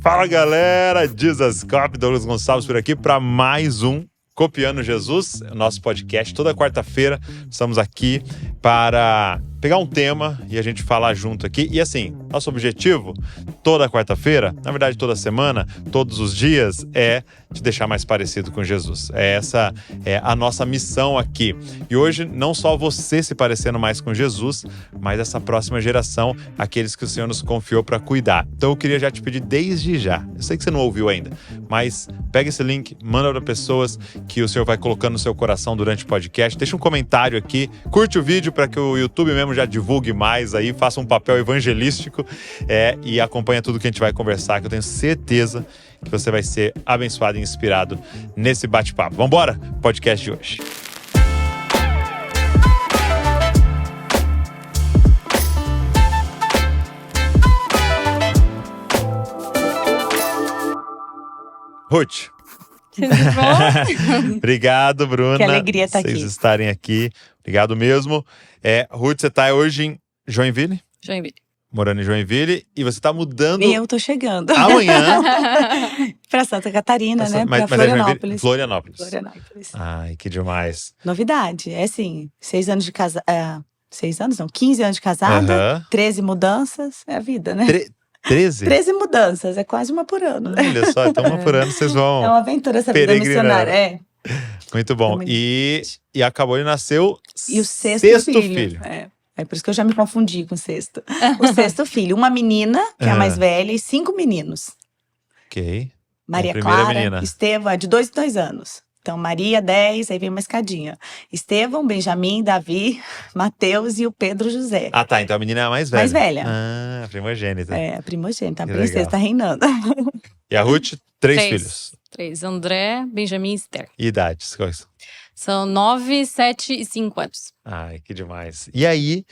Fala galera, Jesus Cop, Douglas Gonçalves por aqui para mais um Copiando Jesus, nosso podcast. Toda quarta-feira estamos aqui para pegar um tema e a gente falar junto aqui. E assim, nosso objetivo toda quarta-feira, na verdade toda semana, todos os dias, é te deixar mais parecido com Jesus. Essa é a nossa missão aqui. E hoje, não só você se parecendo mais com Jesus, mas essa próxima geração, aqueles que o Senhor nos confiou para cuidar. Então eu queria já te pedir desde já, eu sei que você não ouviu ainda, mas pega esse link, manda para pessoas que o Senhor vai colocando no seu coração durante o podcast. Deixa um comentário aqui, curte o vídeo para que o YouTube mesmo já divulgue mais aí, faça um papel evangelístico e acompanha tudo que a gente vai conversar, que eu tenho certeza que você vai ser abençoado e inspirado nesse bate-papo. Vambora? Podcast de hoje. Ruth. Tudo bom? Obrigado, Bruna. Que alegria estar aqui. Vocês estarem aqui. Obrigado mesmo. Ruth, você está hoje em Joinville? Joinville. Morando em Joinville. E você está mudando... E eu tô chegando. Amanhã. Pra Santa Catarina, né? Mas Pra Florianópolis. Florianópolis. Ai, que demais. Novidade. É assim, 6 anos de casada. 6 anos não, 15 anos de casada, 13 mudanças. É a vida, né? 13? 13 mudanças, é quase uma por ano. Olha só, então uma por ano vocês vão... É uma aventura essa vida missionária, Muito bom. E acabou de nascer o sexto filho. É por isso que eu já me confundi com o sexto. O sexto filho. Uma menina, que é a mais velha, e 5 meninos. Ok. Maria Clara, Estevão, de 2 em 2 anos. Então, Maria, 10, aí vem uma escadinha. Estevão, Benjamim, Davi, Mateus e o Pedro José. Ah, tá. Então a menina é a mais velha. Mais velha. Ah, primogênita. É, a primogênita. A princesa tá reinando. E a Ruth, 3 filhos. 3. André, Benjamim e Esther. E idades? Quais? São 9, 7 e 5 anos. Ai, que demais. E aí,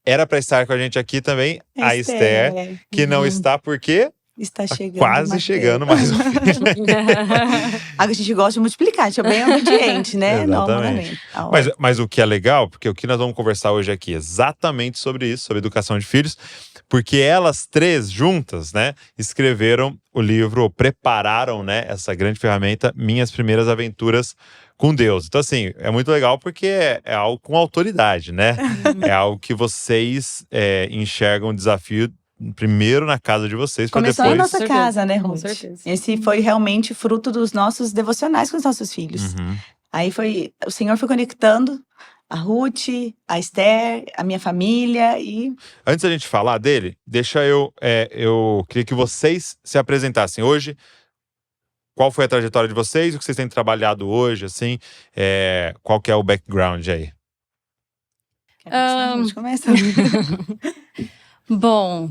era pra estar com a gente aqui também a Esther, que não está porque... Está chegando. Quase chegando mais um filho. A gente gosta de multiplicar, a gente é bem obediente, né? Exatamente. Mas o que é legal, porque o que nós vamos conversar hoje aqui é exatamente sobre isso, sobre educação de filhos, porque elas 3 juntas, né, escreveram o livro, ou prepararam, né, essa grande ferramenta, Minhas Primeiras Aventuras com Deus. Então, assim, é muito legal porque é algo com autoridade, né? É algo que vocês enxergam o desafio primeiro na casa de vocês, para depois... Começou na nossa casa, né, Ruth? Com certeza. Esse foi realmente fruto dos nossos devocionais com os nossos filhos. Uhum. Aí o Senhor foi conectando a Ruth, a Esther, a minha família e... Antes da gente falar dele, deixa eu queria que vocês se apresentassem hoje. Qual foi a trajetória de vocês? O que vocês têm trabalhado hoje, assim? Qual que é o background aí? A gente começa. Bom,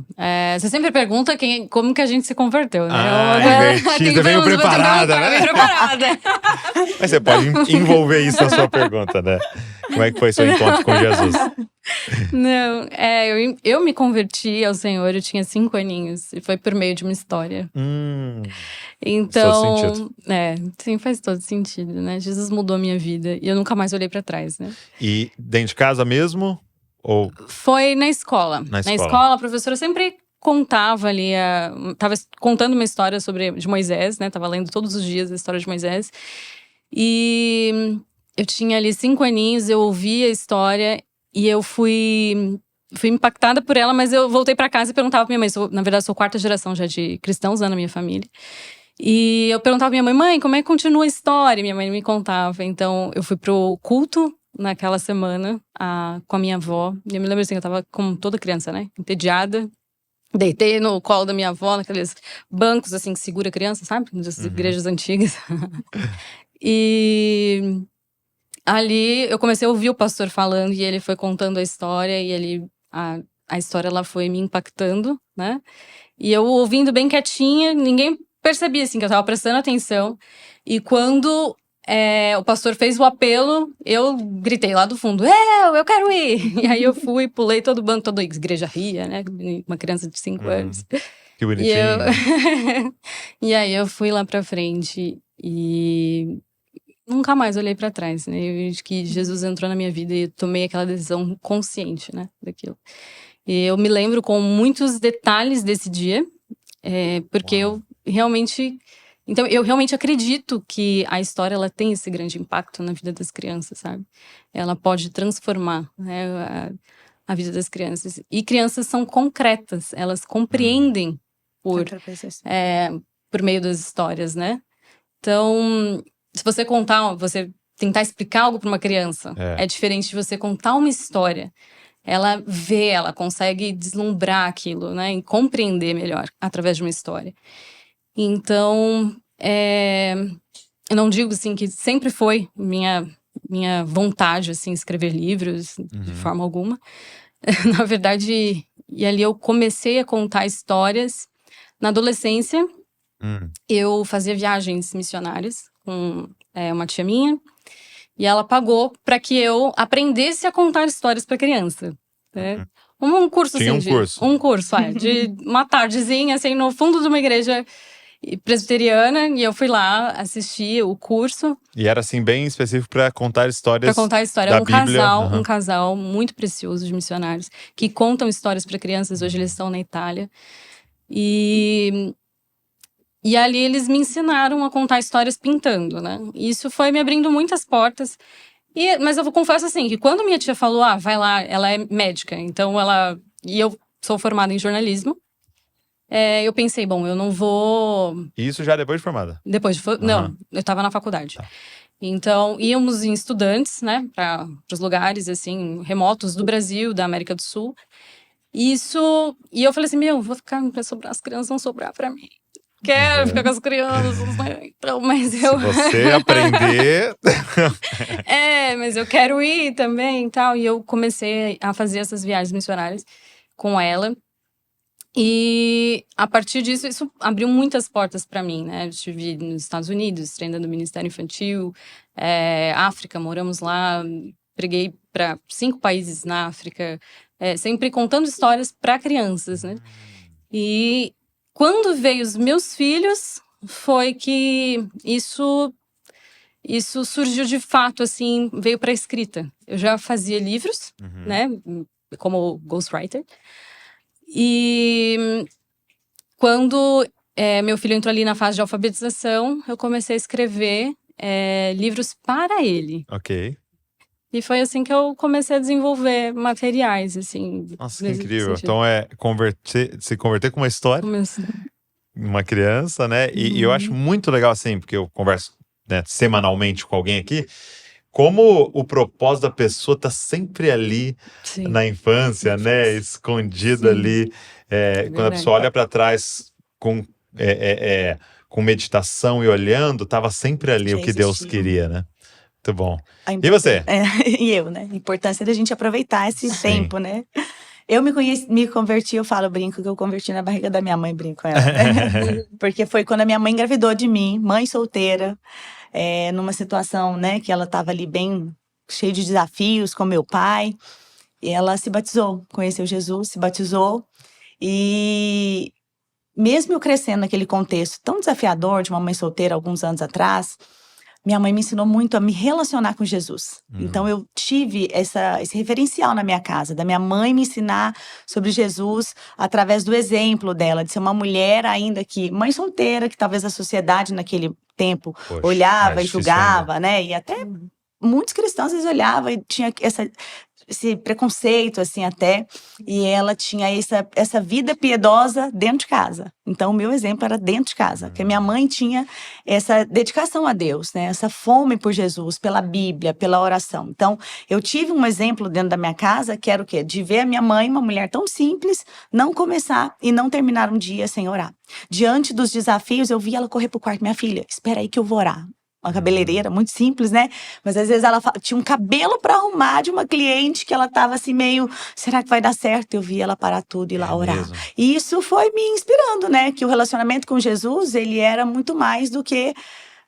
você sempre pergunta como que a gente se converteu, né? Invertida, veio preparada, né? Mas você pode envolver isso na sua pergunta, né? Como é que foi seu encontro com Jesus? Não, eu me converti ao Senhor, eu tinha 5 aninhos. E foi por meio de uma história. Então, faz todo sentido. Sim, faz todo sentido, né? Jesus mudou a minha vida e eu nunca mais olhei pra trás, né? E dentro de casa mesmo? Ou... Foi na escola. Na escola, a professora sempre contava ali, tava contando uma história de Moisés, né? Tava lendo todos os dias a história de Moisés. E eu tinha ali 5 aninhos, eu ouvi a história e eu fui impactada por ela, mas eu voltei pra casa e perguntava pra minha mãe. Na verdade, sou 4ª geração já de cristãos lá na minha família. E eu perguntava pra minha mãe, como é que continua a história? Minha mãe me contava. Então, eu fui pro culto naquela semana com a minha avó. E eu me lembro assim, eu tava como toda criança, né? Entediada. Deitei no colo da minha avó, naqueles bancos assim que segura a criança, sabe? Das igrejas antigas. E ali eu comecei a ouvir o pastor falando e ele foi contando a história e a história lá foi me impactando, né? E eu ouvindo bem quietinha, ninguém percebia assim que eu tava prestando atenção. E quando o pastor fez o apelo, eu gritei lá do fundo, eu quero ir! E aí eu fui, pulei todo o banco, toda a igreja ria, né? Uma criança de 5 anos. Que bonitinho. E aí eu fui lá pra frente e nunca mais olhei pra trás, né? Eu acho que Jesus entrou na minha vida e eu tomei aquela decisão consciente, né? Daquilo. E eu me lembro com muitos detalhes desse dia, porque realmente... Então, eu realmente acredito que a história, ela tem esse grande impacto na vida das crianças, sabe? Ela pode transformar, né, a vida das crianças. E crianças são concretas, elas compreendem por meio das histórias, né? Então, se você tentar explicar algo para uma criança, é diferente de você contar uma história. Ela vê, ela consegue deslumbrar aquilo, né? E compreender melhor através de uma história. Então, eu não digo assim que sempre foi minha vontade assim escrever livros de forma alguma. Na verdade, e ali eu comecei a contar histórias na adolescência. Eu fazia viagens missionárias com uma tia minha e ela pagou para que eu aprendesse a contar histórias para criança, né? Um curso Tinha assim, um curso de uma tardezinha assim no fundo de uma igreja presbiteriana, e eu fui lá assistir o curso. E era assim bem específico para contar histórias. Para contar a história. Da Bíblia. Um casal muito precioso de missionários que contam histórias para crianças. Hoje eles estão na Itália. E ali eles me ensinaram a contar histórias pintando, né? E isso foi me abrindo muitas portas. Mas eu confesso assim, que quando minha tia falou, vai lá, ela é médica, então ela... E eu sou formada em jornalismo. Eu pensei, bom, eu não vou... Isso já depois de formada? Depois de Não, eu estava na faculdade. Tá. Então, íamos em estudantes, né, para os lugares, assim, remotos do Brasil, da América do Sul. E eu falei assim, vou ficar pra sobrar, as crianças vão sobrar para mim. Quero ficar com as crianças, né? Então, mas eu... Se você aprender... mas eu quero ir também e tal. E eu comecei a fazer essas viagens missionárias com ela. E a partir disso, isso abriu muitas portas para mim, né? Eu estive nos Estados Unidos, treinando no Ministério Infantil, África, moramos lá, preguei para 5 países na África, sempre contando histórias para crianças, né? E quando veio os meus filhos, foi que isso surgiu de fato, assim, veio para a escrita. Eu já fazia livros, né? Como ghostwriter. E quando meu filho entrou ali na fase de alfabetização, eu comecei a escrever livros para ele. Ok. E foi assim que eu comecei a desenvolver materiais, assim. Nossa, que incrível. Então se converter com uma história, uma criança, né? E eu acho muito legal, assim, porque eu converso, né, semanalmente com alguém aqui, como o propósito da pessoa tá sempre ali na infância, né? Escondido ali. Quando a pessoa olha para trás com meditação e olhando, tava sempre ali o que Deus queria, né? Muito bom. E você? E eu, né? A importância da gente aproveitar esse tempo, né? Eu me converti, brinco que eu converti na barriga da minha mãe, brinco com ela. Porque foi quando a minha mãe engravidou de mim, mãe solteira. Numa situação, né, que ela estava ali bem cheia de desafios com meu pai, e ela se batizou, conheceu Jesus, se batizou, e mesmo eu crescendo naquele contexto tão desafiador de uma mãe solteira alguns anos atrás, minha mãe me ensinou muito a me relacionar com Jesus. Então eu tive esse referencial na minha casa, da minha mãe me ensinar sobre Jesus através do exemplo dela, de ser uma mulher ainda que, mãe solteira, que talvez a sociedade naquele tempo olhava e julgava, né? E até muitos cristãos às vezes olhavam e tinha esse preconceito, assim, até. E ela tinha essa vida piedosa dentro de casa. Então, o meu exemplo era dentro de casa. Porque minha mãe tinha essa dedicação a Deus, né? Essa fome por Jesus, pela Bíblia, pela oração. Então, eu tive um exemplo dentro da minha casa, que era o quê? De ver a minha mãe, uma mulher tão simples, não começar e não terminar um dia sem orar. Diante dos desafios, eu vi ela correr pro quarto. Minha filha, espera aí que eu vou orar. Uma cabeleireira, muito simples, né? Mas às vezes ela tinha um cabelo para arrumar de uma cliente que ela tava assim meio, será que vai dar certo? Eu vi ela parar tudo e ir lá orar. Mesmo. E isso foi me inspirando, né? Que o relacionamento com Jesus, ele era muito mais do que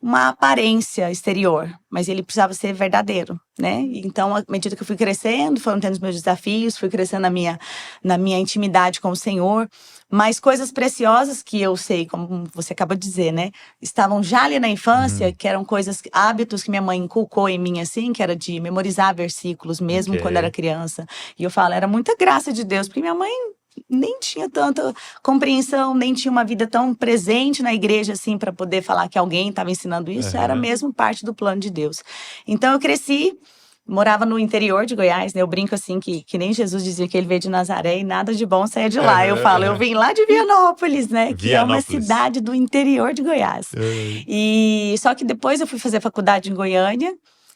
uma aparência exterior, mas ele precisava ser verdadeiro, né? Então, à medida que eu fui crescendo, foram tendo os meus desafios, fui crescendo na minha intimidade com o Senhor, mas coisas preciosas que eu sei, como você acabou de dizer, né? Estavam já ali na infância, que eram hábitos que minha mãe inculcou em mim, assim, que era de memorizar versículos, mesmo quando era criança. E eu falo, era muita graça de Deus, porque minha mãe nem tinha tanta compreensão, nem tinha uma vida tão presente na igreja, assim, para poder falar que alguém estava ensinando isso. Era mesmo parte do plano de Deus. Então, eu cresci, morava no interior de Goiás, né? Eu brinco assim que nem Jesus dizia que ele veio de Nazaré e nada de bom saía de lá. Eu falo, eu vim lá de Vianópolis, né? Que é uma cidade do interior de Goiás. E só que depois eu fui fazer faculdade em Goiânia.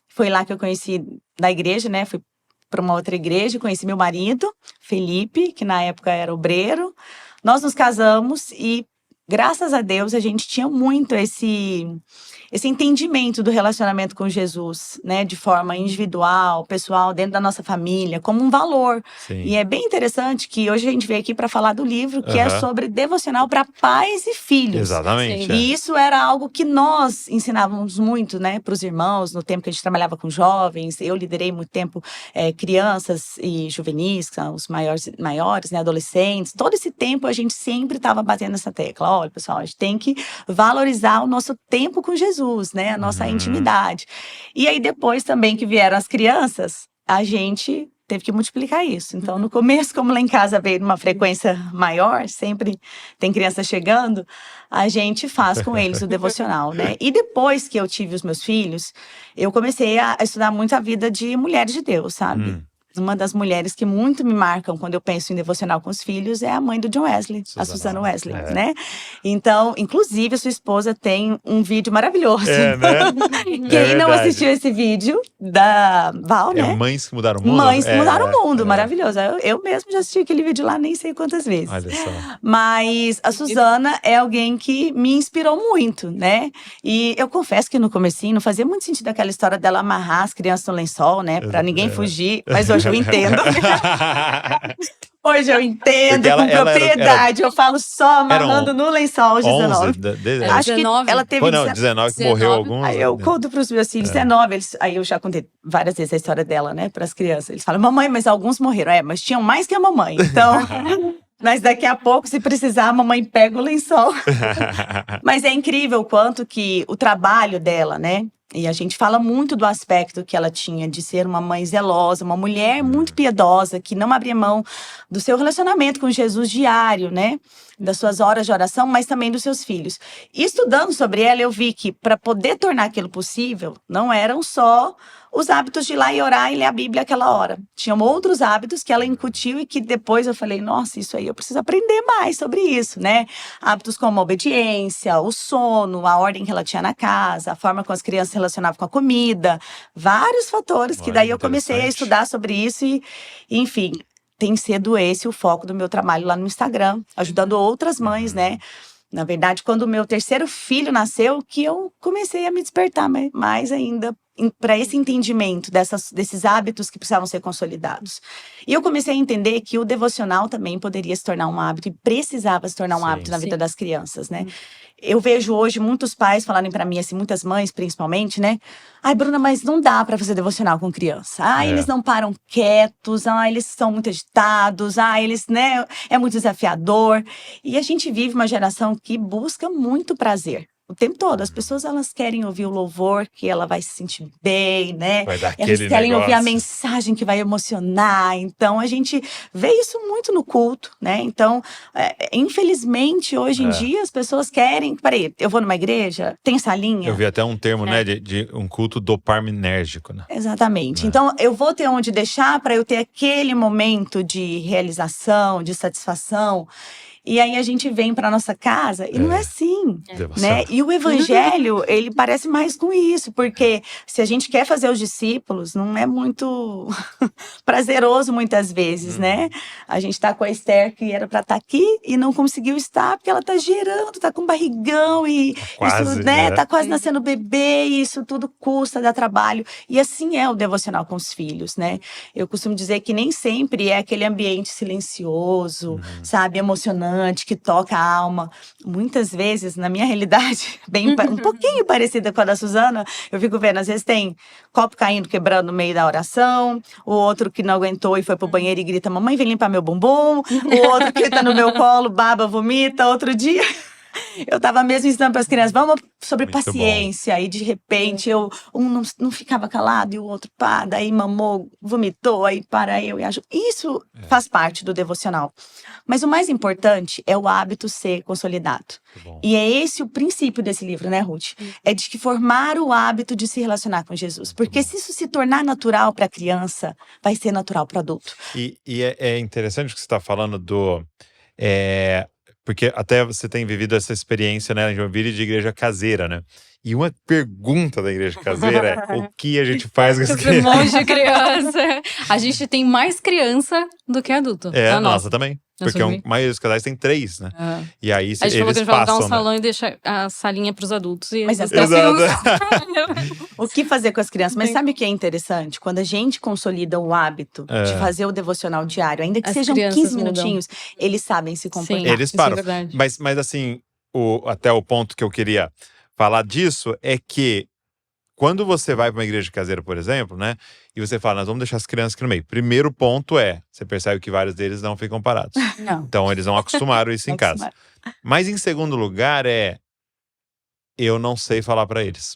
Foi lá que eu conheci da igreja, né? Fui para uma outra igreja, conheci meu marido, Felipe, que na época era obreiro. Nós nos casamos e, graças a Deus, a gente tinha muito esse entendimento do relacionamento com Jesus, né? De forma individual, pessoal, dentro da nossa família, como um valor. Sim. E é bem interessante que hoje a gente veio aqui para falar do livro, que é sobre devocional para pais e filhos. Exatamente. E isso era algo que nós ensinávamos muito, né? Para os irmãos, no tempo que a gente trabalhava com jovens. Eu liderei muito tempo crianças e juvenis, que são os maiores, né? Adolescentes. Todo esse tempo a gente sempre estava batendo nessa tecla. Olha, pessoal, a gente tem que valorizar o nosso tempo com Jesus, né? A nossa intimidade. E aí, depois também que vieram as crianças, a gente teve que multiplicar isso. Então, no começo, como lá em casa veio numa frequência maior, sempre tem criança chegando, a gente faz com eles o devocional, né? E depois que eu tive os meus filhos, eu comecei a estudar muito a vida de mulheres de Deus, sabe? Uma das mulheres que muito me marcam quando eu penso em devocional com os filhos é a mãe do John Wesley, a Susana Wesley, né? Então, inclusive, a sua esposa tem um vídeo maravilhoso. Né? Quem não assistiu esse vídeo da Val, né? Mães que Mudaram o Mundo? Mães que Mudaram o Mundo, maravilhoso. Eu mesmo já assisti aquele vídeo lá, nem sei quantas vezes. Olha só. Mas a Susana é alguém que me inspirou muito, né? E eu confesso que no comecinho não fazia muito sentido aquela história dela amarrar as crianças no lençol, né? Pra ninguém fugir. Mas hoje eu entendo. Hoje eu entendo com propriedade. Eu falo só amarrando no lençol aos 19. Acho que ela teve 19 que morreu alguns. Aí eu conto pros meus filhos, 19. Aí eu já contei várias vezes a história dela, né, pras crianças. Eles falam, mamãe, mas alguns morreram. Mas tinham mais que a mamãe. Então, mas daqui a pouco, se precisar, a mamãe pega o lençol. Mas é incrível o quanto que o trabalho dela, né? E a gente fala muito do aspecto que ela tinha de ser uma mãe zelosa, uma mulher muito piedosa, que não abria mão do seu relacionamento com Jesus diário, né? Das suas horas de oração, mas também dos seus filhos. E estudando sobre ela, eu vi que para poder tornar aquilo possível, não eram só os hábitos de ir lá e orar e ler a Bíblia aquela hora. Tinham outros hábitos que ela incutiu e que depois eu falei, nossa, isso aí eu preciso aprender mais sobre isso, né? Hábitos como a obediência, o sono, a ordem que ela tinha na casa, a forma como as crianças se relacionavam com a comida, vários fatores que daí eu comecei a estudar sobre isso e, enfim, tem sido esse o foco do meu trabalho lá no Instagram, ajudando outras mães, né? Na verdade, quando o meu terceiro filho nasceu, que eu comecei a me despertar mais ainda para esse entendimento desses hábitos que precisavam ser consolidados. E eu comecei a entender que o devocional também poderia se tornar um hábito e precisava se tornar um hábito na vida das crianças, né? Eu vejo hoje muitos pais falarem para mim, assim, muitas mães principalmente, né? Ai, Bruna, mas não dá para fazer devocional com criança. Eles não param quietos, eles são muito agitados, eles, né, é muito desafiador. E a gente vive uma geração que busca muito prazer. O tempo todo, as pessoas elas querem ouvir o louvor, que ela vai se sentir bem, né? Elas querem ouvir a mensagem que vai emocionar. Então, a gente vê isso muito no culto, né? Então, infelizmente, hoje em dia, as pessoas querem… Peraí, eu vou numa igreja, tem essa linha? Eu vi até um termo, né, de um culto dopaminérgico, né? Exatamente. Então, eu vou ter onde deixar para eu ter aquele momento de realização, de satisfação. E aí a gente vem para nossa casa e não é assim, né? E o evangelho, ele parece mais com isso, porque se a gente quer fazer os discípulos, não é muito prazeroso muitas vezes, né? A gente tá com a Esther, que era para estar aqui e não conseguiu estar, porque ela tá gerando, tá com barrigão e quase, isso, né? Tá quase nascendo bebê e isso tudo custa, dá trabalho. E assim é o devocional com os filhos, né? Eu costumo dizer que nem sempre é aquele ambiente silencioso, sabe? Emocionante, que toca a alma. Muitas vezes, na minha realidade, um pouquinho parecida com a da Susana, eu fico vendo, às vezes tem copo caindo, quebrando no meio da oração, o outro que não aguentou e foi pro banheiro e grita, mamãe, vem limpar meu bumbum, o outro que tá no meu colo, baba, vomita, outro dia… Eu tava mesmo ensinando para as crianças, vamos sobre Muito paciência. Bom. E de repente, um não ficava calado e o outro pá, daí mamou, vomitou, aí para eu e ajudo. Isso faz parte do devocional. Mas o mais importante é o hábito ser consolidado. E é esse o princípio desse livro, né, Ruth? É de que formar o hábito de se relacionar com Jesus. Porque se isso se tornar natural para a criança, vai ser natural para o adulto. E é interessante o que você está falando do... porque até você tem vivido essa experiência, né, em Joinville, de igreja caseira, né? E uma pergunta da igreja caseira é: o que a gente faz com as crianças? Um monte de criança. A gente tem mais criança do que adulto. A nossa também. Porque a maioria dos casais tem 3, né? E aí a gente falou que a gente vai alugar um salão e deixar a salinha para os adultos. E mas o que fazer com as crianças? Mas sabe o que é interessante? Quando a gente consolida o hábito de fazer o devocional diário, ainda que sejam 15 minutinhos, eles sabem se comportar. Sim, eles param. Mas assim, até o ponto que eu queria falar disso é que quando você vai para uma igreja caseira, por exemplo, né? E você fala, nós vamos deixar as crianças aqui no meio. Primeiro ponto você percebe que vários deles não ficam parados. Não. Então, eles não acostumaram isso em casa. Mas em segundo lugar eu não sei falar para eles.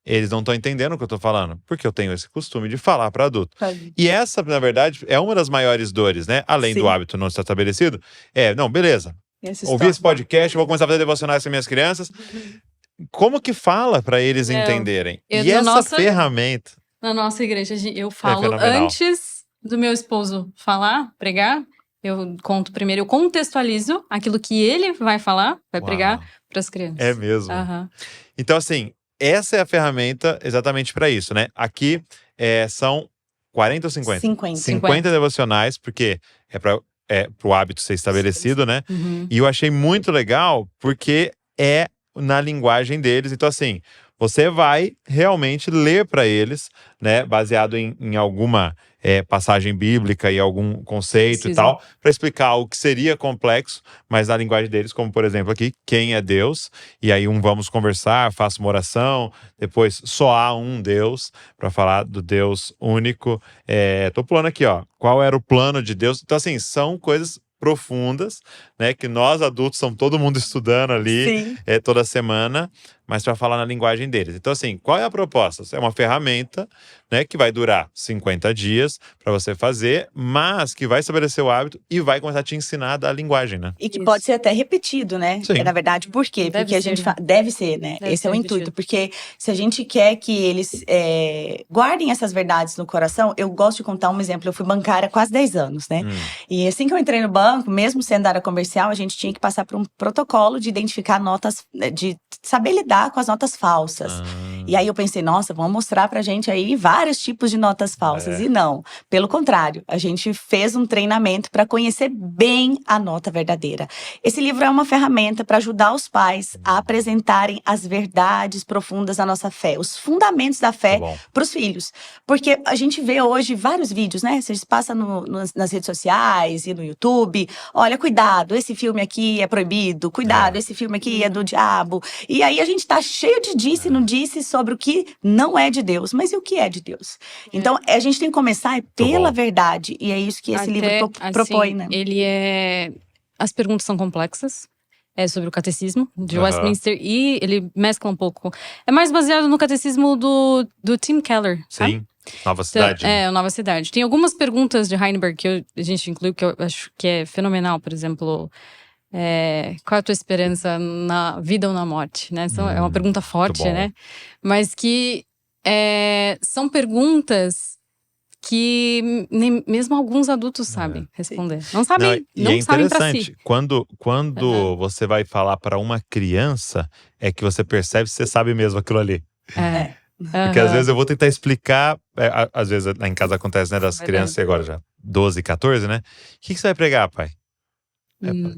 Eles não estão entendendo o que eu estou falando, porque eu tenho esse costume de falar para adulto. E essa, na verdade, é uma das maiores dores, né? Além do hábito não estar estabelecido. Não, beleza. Ouvi esse podcast, vou começar a fazer devocionais com minhas crianças. Como que fala para eles entenderem? E essa ferramenta... Na nossa igreja, eu falo antes do meu esposo pregar, eu conto primeiro, eu contextualizo aquilo que ele vai falar, vai pregar para as crianças. É mesmo. Então, assim, essa é a ferramenta exatamente para isso, né? Aqui são 40 ou 50? 50 devocionais, porque é para o hábito ser estabelecido, né? E eu achei muito legal, porque na linguagem deles. Então, assim, você vai realmente ler para eles, né, baseado em alguma passagem bíblica e algum conceito e tal, para explicar o que seria complexo, mas na linguagem deles, como por exemplo aqui, quem é Deus? E aí vamos conversar, faço uma oração, depois só há um Deus, para falar do Deus único. Tô pulando aqui, qual era o plano de Deus? Então, assim, são coisas profundas, né, que nós adultos estamos todo mundo estudando ali toda semana, mas para falar na linguagem deles. Então, assim, qual é a proposta? É uma ferramenta, né, que vai durar 50 dias para você fazer, mas que vai estabelecer o hábito e vai começar a te ensinar a dar a linguagem, né? E que pode ser até repetido, né? Na verdade, por quê? Porque a gente deve ser, né? Esse é o intuito. Porque se a gente quer que eles guardem essas verdades no coração, eu gosto de contar um exemplo. Eu fui bancária há quase 10 anos, né? E assim que eu entrei no banco, mesmo sendo área comercial, a gente tinha que passar por um protocolo de identificar notas, de saber lidar com as notas falsas. E aí eu pensei, nossa, vamos mostrar pra gente aí vários tipos de notas falsas. E não, pelo contrário, a gente fez um treinamento para conhecer bem a nota verdadeira. Esse livro é uma ferramenta para ajudar os pais a apresentarem as verdades profundas da nossa fé, os fundamentos da fé para os filhos. Porque a gente vê hoje vários vídeos, né? Você passa nas redes sociais e no YouTube, olha, cuidado, esse filme aqui é proibido, cuidado, esse filme aqui é do diabo. E aí a gente tá cheio de disse e não disse sobre o que não é de Deus. Mas e o que é de Deus? Então, a gente tem que começar pela verdade. E é isso que esse livro propõe, né? As perguntas são complexas. É sobre o catecismo de Westminster. E ele mescla um pouco. É mais baseado no catecismo do Tim Keller. Sim. Nova Cidade. Então, Nova Cidade. Tem algumas perguntas de Heidelberg que a gente inclui, que eu acho que é fenomenal. Por exemplo... qual é a tua esperança na vida ou na morte, né? É uma pergunta forte, né? Mas que são perguntas que nem mesmo alguns adultos sabem responder. Não sabem, não sabem pra si. Quando você vai falar para uma criança, é que você percebe se você sabe mesmo aquilo ali. Porque às vezes eu vou tentar explicar, às vezes lá em casa acontece, né, das crianças agora já 12, 14, né? O que você vai pregar, pai?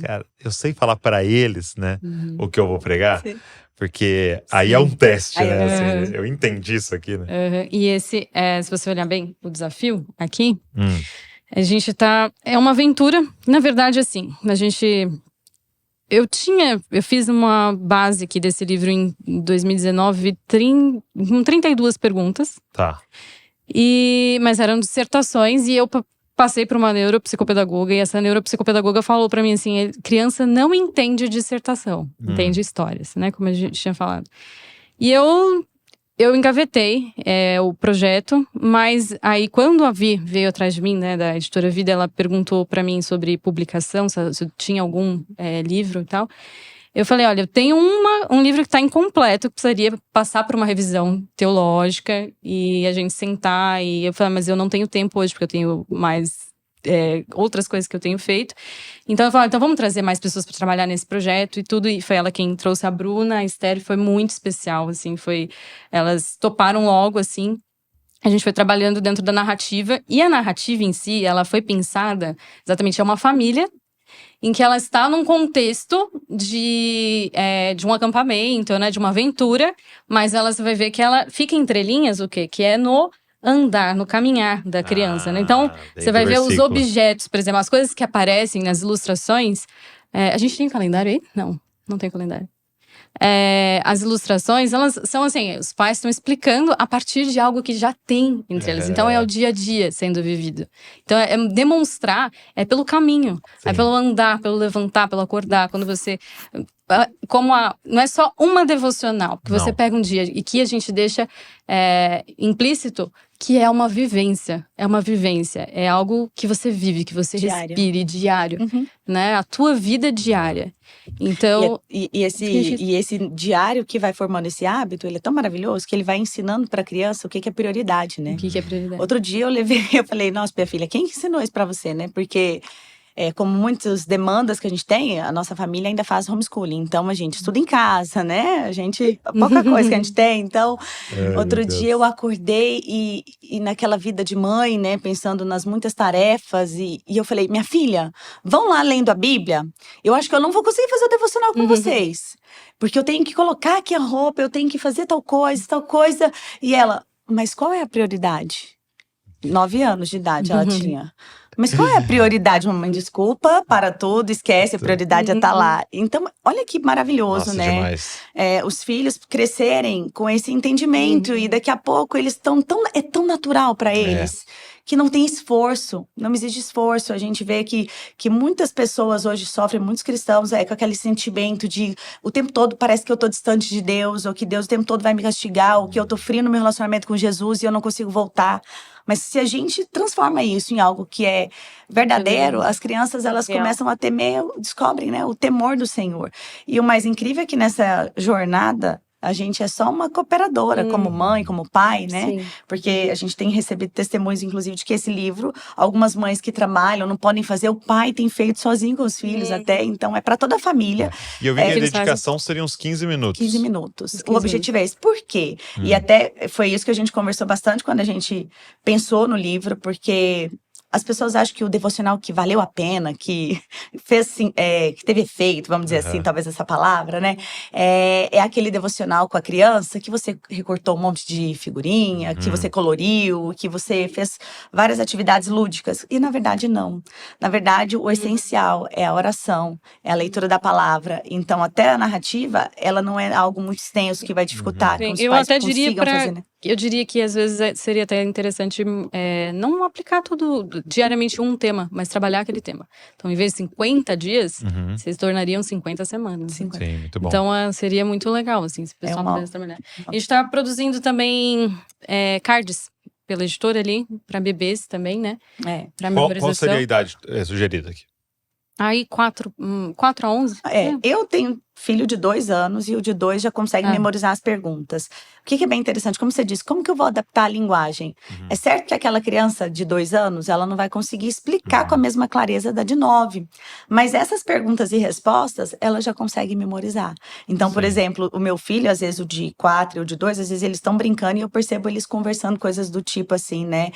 Cara, eu sei falar para eles, né, o que eu vou pregar, porque aí é um teste, né, assim, eu entendi isso aqui, né. E esse, se você olhar bem o desafio aqui, a gente é uma aventura, na verdade, assim, eu fiz uma base aqui desse livro em 2019, com 32 perguntas. Tá. Mas eram dissertações e eu passei por uma neuropsicopedagoga, e essa neuropsicopedagoga falou pra mim assim: criança não entende dissertação, entende histórias, né? Como a gente tinha falado. E eu engavetei o projeto, mas aí quando a Vi veio atrás de mim, né, da editora Vida, ela perguntou pra mim sobre publicação, se eu tinha algum livro e tal. Eu falei, olha, eu tenho um livro que está incompleto, que precisaria passar por uma revisão teológica e a gente sentar. E eu falei, mas eu não tenho tempo hoje, porque eu tenho mais outras coisas que eu tenho feito. Então eu falei, então vamos trazer mais pessoas para trabalhar nesse projeto e tudo. E foi ela quem trouxe a Bruna, a Esther, foi muito especial, assim, elas toparam logo, assim. A gente foi trabalhando dentro da narrativa. E a narrativa em si, ela foi pensada, exatamente, é uma família em que ela está num contexto de um acampamento, né, de uma aventura, mas você vai ver que ela fica entre linhas, o quê? Que é no andar, no caminhar da criança, né? Então, você vai ver os objetos, por exemplo, as coisas que aparecem nas ilustrações. A gente tem calendário aí? Não tem calendário. As ilustrações, elas são assim, os pais estão explicando a partir de algo que já tem entre eles. Então é o dia a dia sendo vivido. Então demonstrar, pelo caminho. Sim. É pelo andar, pelo levantar, pelo acordar. Quando você... não é só uma devocional que você pega um dia e que a gente deixa implícito que é uma vivência. É uma vivência. É algo que você vive, que você respire diário. Né? A tua vida diária. Então, e esse diário que vai formando esse hábito, ele é tão maravilhoso que ele vai ensinando para a criança o que é prioridade, né? O que é prioridade? Outro dia eu falei, nossa, minha filha, quem ensinou isso para você, né? Porque como muitas demandas que a gente tem, a nossa família ainda faz homeschooling. Então, a gente estuda em casa, né? Pouca coisa que a gente tem. Então, outro dia eu acordei e naquela vida de mãe, né? Pensando nas muitas tarefas. E eu falei, minha filha, vão lá lendo a Bíblia? Eu acho que eu não vou conseguir fazer o devocional com vocês. Porque eu tenho que colocar aqui a roupa, eu tenho que fazer tal coisa. E ela, mas qual é a prioridade? 9 anos de idade ela tinha. Mas qual é a prioridade, mamãe? Desculpa, para tudo, esquece, a prioridade é estar lá. Então, olha que maravilhoso, nossa, né? Demais. Os filhos crescerem com esse entendimento e daqui a pouco eles estão é tão natural para eles. Que não tem esforço, não exige esforço. A gente vê que muitas pessoas hoje sofrem, muitos cristãos, com aquele sentimento de o tempo todo parece que eu tô distante de Deus, ou que Deus o tempo todo vai me castigar, ou que eu tô frio no meu relacionamento com Jesus e eu não consigo voltar. Mas se a gente transforma isso em algo que é verdadeiro, as crianças elas começam a temer, descobrem, né, o temor do Senhor. E o mais incrível é que nessa jornada, a gente é só uma cooperadora, como mãe, como pai, né? Sim. Porque a gente tem recebido testemunhos, inclusive, de que esse livro, algumas mães que trabalham não podem fazer, o pai tem feito sozinho com os filhos até, então é para toda a família. E eu vi que a dedicação seria uns 15 minutos. 15 minutos. O objetivo é esse. Por quê? E até foi isso que a gente conversou bastante quando a gente pensou no livro, porque... As pessoas acham que o devocional que valeu a pena, que fez assim, que teve efeito, vamos dizer assim, talvez essa palavra, né? É aquele devocional com a criança que você recortou um monte de figurinha, que você coloriu, que você fez várias atividades lúdicas. E na verdade não. Na verdade, o essencial é a oração, é a leitura da palavra. Então, até a narrativa, ela não é algo muito extenso que vai dificultar. Sim, eu até diria fazer, né? Eu diria que às vezes seria até interessante não aplicar tudo diariamente um tema, mas trabalhar aquele tema. Então, em vez de 50 dias, vocês tornariam 50 semanas. 50. Sim, muito bom. Então, seria muito legal, assim, se o pessoal pudesse trabalhar. A gente está produzindo também cards pela editora ali, para bebês também, né? Pra memorização. Qual seria a idade sugerida aqui? Aí, 4 a 11. Eu tenho filho de 2 anos e o de 2 já consegue memorizar as perguntas. O que é bem interessante, como você disse, como que eu vou adaptar a linguagem? É certo que aquela criança de 2 anos, ela não vai conseguir explicar com a mesma clareza da de 9. Mas essas perguntas e respostas, ela já consegue memorizar. Então, por exemplo, o meu filho, às vezes o de 4 e o de 2, às vezes eles estão brincando e eu percebo eles conversando coisas do tipo assim, né?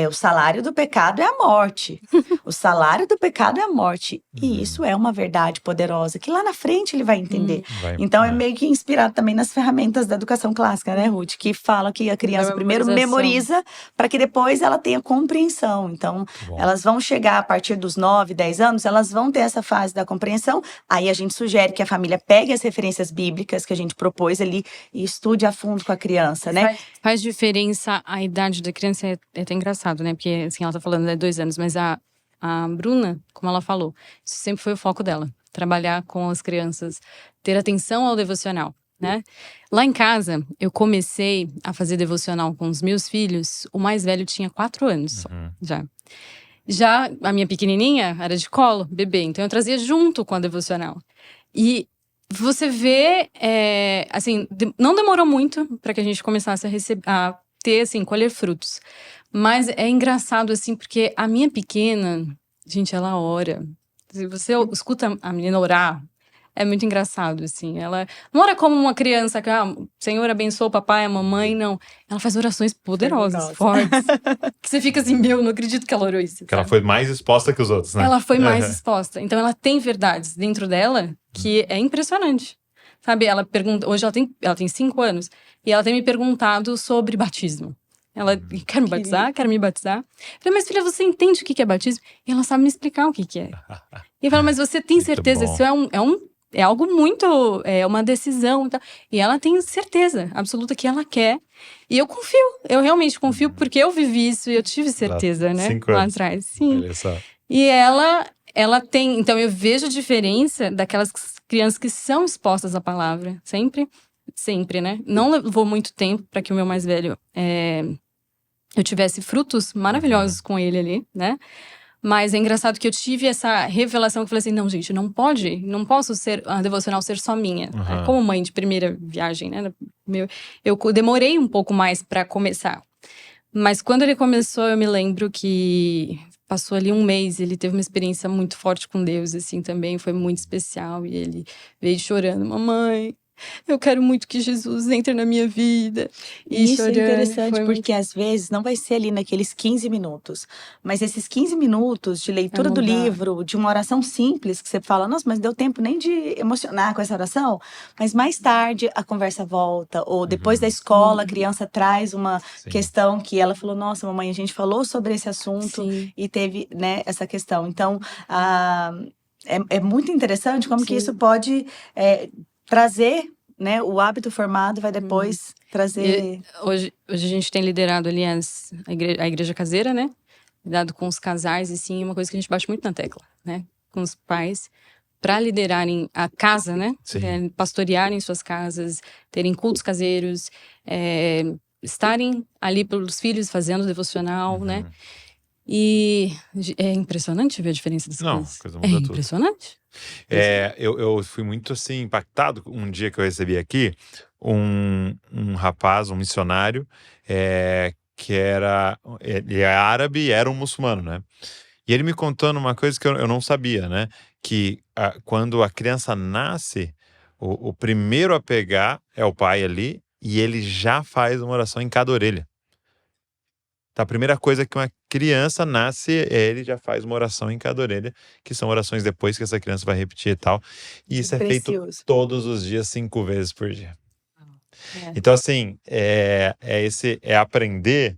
O salário do pecado é a morte. O salário do pecado é a morte. E isso é uma verdade poderosa, que lá na frente ele vai entender. entender. Então é meio que inspirado também nas ferramentas da educação clássica, né, Ruth? Que fala que a criança primeiro memoriza para que depois ela tenha compreensão. Então, elas vão chegar a partir dos 9, 10 anos, elas vão ter essa fase da compreensão. Aí a gente sugere que a família pegue as referências bíblicas que a gente propôs ali e estude a fundo com a criança, né? Faz diferença a idade da criança, é até engraçado, né? Porque assim, ela tá falando de 2 anos, mas a Bruna, como ela falou, isso sempre foi o foco dela. Trabalhar com as crianças, ter atenção ao devocional, né? Lá em casa, eu comecei a fazer devocional com os meus filhos. O mais velho tinha 4 anos já a minha pequenininha era de colo, bebê. Então eu trazia junto com a devocional. E você vê, assim, não demorou muito para que a gente começasse a ter, assim, colher frutos. Mas é engraçado, assim, porque a minha pequena, gente, ela ora. Se você escuta a menina orar, é muito engraçado, assim. Ela não ora como uma criança que, Senhor abençoa o papai, a mamãe, não. Ela faz orações poderosas, fortes. Que você fica assim, não acredito que ela orou isso. Que ela foi mais exposta que os outros, né? Ela foi mais exposta. Então, ela tem verdades dentro dela que é impressionante. Sabe, ela pergunta... Hoje ela tem 5 anos. E ela tem me perguntado sobre batismo. Ela quer me batizar, quer me batizar. Eu falei, mas filha, você entende o que é batismo? E ela sabe me explicar o que é. E eu falo, mas você tem certeza? Isso é algo muito... É uma decisão e tal. E ela tem certeza absoluta que ela quer. E eu confio. Eu realmente confio porque eu vivi isso e eu tive certeza, né? 5 anos. Lá atrás. Sim. E ela tem... Então, eu vejo a diferença daquelas crianças que são expostas à palavra. Sempre, né? Não levou muito tempo para que o meu mais velho... eu tivesse frutos maravilhosos com ele ali, né? Mas é engraçado que eu tive essa revelação que eu falei assim, não, gente, não posso ser a devocional ser só minha. Como mãe de primeira viagem, né? Eu demorei um pouco mais para começar. Mas quando ele começou, eu me lembro que passou ali 1 mês, ele teve uma experiência muito forte com Deus, assim, também foi muito especial. E ele veio chorando, mamãe, eu quero muito que Jesus entre na minha vida. E isso chorando, é interessante, porque às vezes não vai ser ali naqueles 15 minutos. Mas esses 15 minutos de leitura do livro, de uma oração simples, que você fala, nossa, mas deu tempo nem de emocionar com essa oração. Mas mais tarde a conversa volta. Ou depois da escola, a criança traz uma questão que ela falou, nossa, mamãe, a gente falou sobre esse assunto e teve, né, essa questão. Então, é muito interessante como que isso pode... trazer, né, o hábito formado vai depois trazer... Hoje a gente tem liderado, aliás, a igreja caseira, né? Lidado com os casais, e sim, uma coisa que a gente bate muito na tecla, né? Com os pais, para liderarem a casa, né? Pastorearem suas casas, terem cultos caseiros, estarem ali pelos filhos fazendo devocional, né? E é impressionante ver a diferença das coisas. Coisa muda tudo. Impressionante. Eu fui muito assim impactado um dia que eu recebi aqui um rapaz, um missionário, que ele é árabe e era um muçulmano, né? E ele me contando uma coisa que eu não sabia, né? Que quando a criança nasce, o primeiro a pegar é o pai ali e ele já faz uma oração em cada orelha. Então, a primeira coisa que uma criança nasce, ele já faz uma oração em cada orelha, que são orações depois que essa criança vai repetir e tal. E isso é feito todos os dias, 5 vezes por dia. Então, assim, é aprender,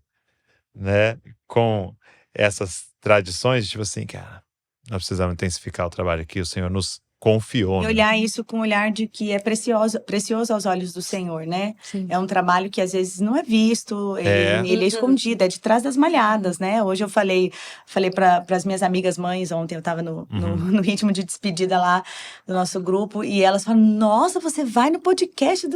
né, com essas tradições, tipo assim, cara, nós precisamos intensificar o trabalho aqui, o Senhor nos confiou. E olhar isso com um olhar de que é precioso aos olhos do Senhor, né? Sim. É um trabalho que às vezes não é visto, ele é escondido, é de trás das malhadas, né? Hoje eu falei para as minhas amigas mães, ontem eu tava no ritmo de despedida lá do nosso grupo, e elas falam, nossa, você vai no podcast do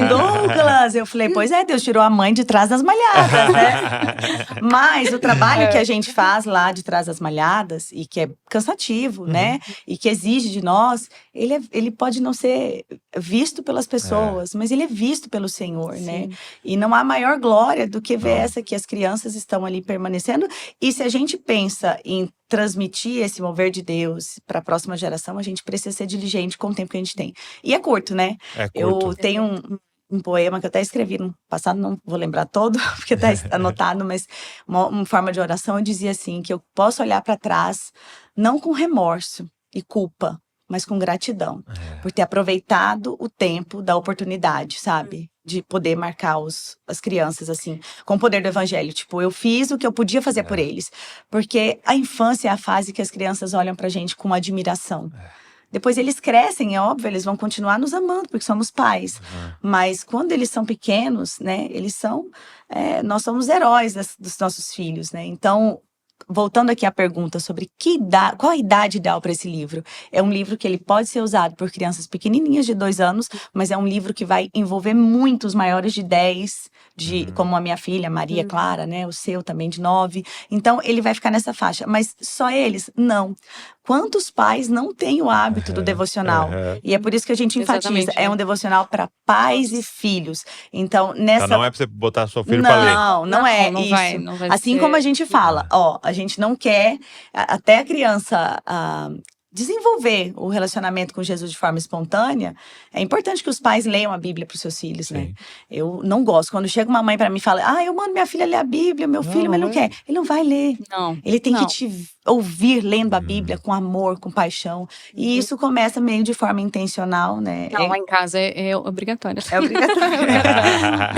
Douglas? Eu falei, pois é, Deus tirou a mãe de trás das malhadas, né? Mas o trabalho que a gente faz lá de trás das malhadas, e que é cansativo, né? E que exige de nós, ele pode não ser visto pelas pessoas, mas ele é visto pelo Senhor, né? E não há maior glória do que ver essa que as crianças estão ali permanecendo. E se a gente pensa em transmitir esse mover de Deus para a próxima geração, a gente precisa ser diligente com o tempo que a gente tem. E é curto, né? Eu tenho um poema que eu até escrevi no passado, não vou lembrar todo, porque está anotado, mas uma forma de oração, eu dizia assim, que eu posso olhar para trás, não com remorso e culpa, mas com gratidão. Por ter aproveitado o tempo da oportunidade, sabe? De poder marcar as crianças, assim, com o poder do evangelho. Tipo, eu fiz o que eu podia fazer por eles. Porque a infância é a fase que as crianças olham pra gente com admiração. Depois eles crescem, é óbvio, eles vão continuar nos amando, porque somos pais. Mas quando eles são pequenos, né, eles são… nós somos heróis dos nossos filhos, né? Então… Voltando aqui à pergunta sobre qual a idade ideal para esse livro. É um livro que ele pode ser usado por crianças pequenininhas de 2 anos, mas é um livro que vai envolver muitos maiores de 10, como a minha filha, Maria Clara, né? O seu também de 9. Então, ele vai ficar nessa faixa. Mas só eles? Não. Quantos pais não têm o hábito do devocional? E é por isso que a gente enfatiza. Exatamente, é um devocional para pais e filhos. Então, nessa… Então, não é para você botar seu filho para ler. Não é não isso. Não vai assim ser… como a gente fala, a gente não quer até a criança desenvolver o relacionamento com Jesus de forma espontânea. É importante que os pais leiam a Bíblia para os seus filhos, né? Eu não gosto. Quando chega uma mãe para mim e fala, eu mando minha filha ler a Bíblia, meu filho, mas não quer. Ele não vai ler. Ele tem que te ouvir lendo a Bíblia com amor, com paixão. E isso começa meio de forma intencional, né? Não, lá em casa é obrigatório. É obrigatório.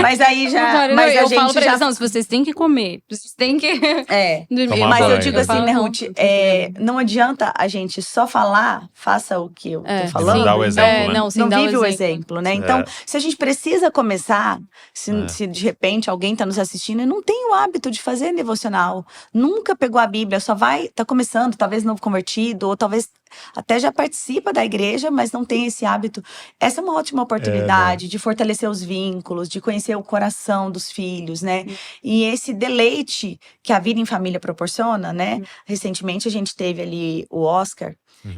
Mas aí já… Mas eu falo pra eles, não, se vocês têm que comer, vocês têm que dormir. Mas eu digo assim, né, Ruth? Não adianta a gente só falar, faça o que eu tô falando. Não dá o exemplo, né? Não vive o exemplo, né? Então, se a gente precisa começar, se de repente alguém tá nos assistindo e não tem o hábito de fazer devocional, nunca pegou a Bíblia, só tá começando, talvez novo convertido, ou talvez até já participa da igreja, mas não tem esse hábito. Essa é uma ótima oportunidade de fortalecer os vínculos, de conhecer o coração dos filhos, né? E esse deleite que a vida em família proporciona, né? Recentemente a gente teve ali o Oscar,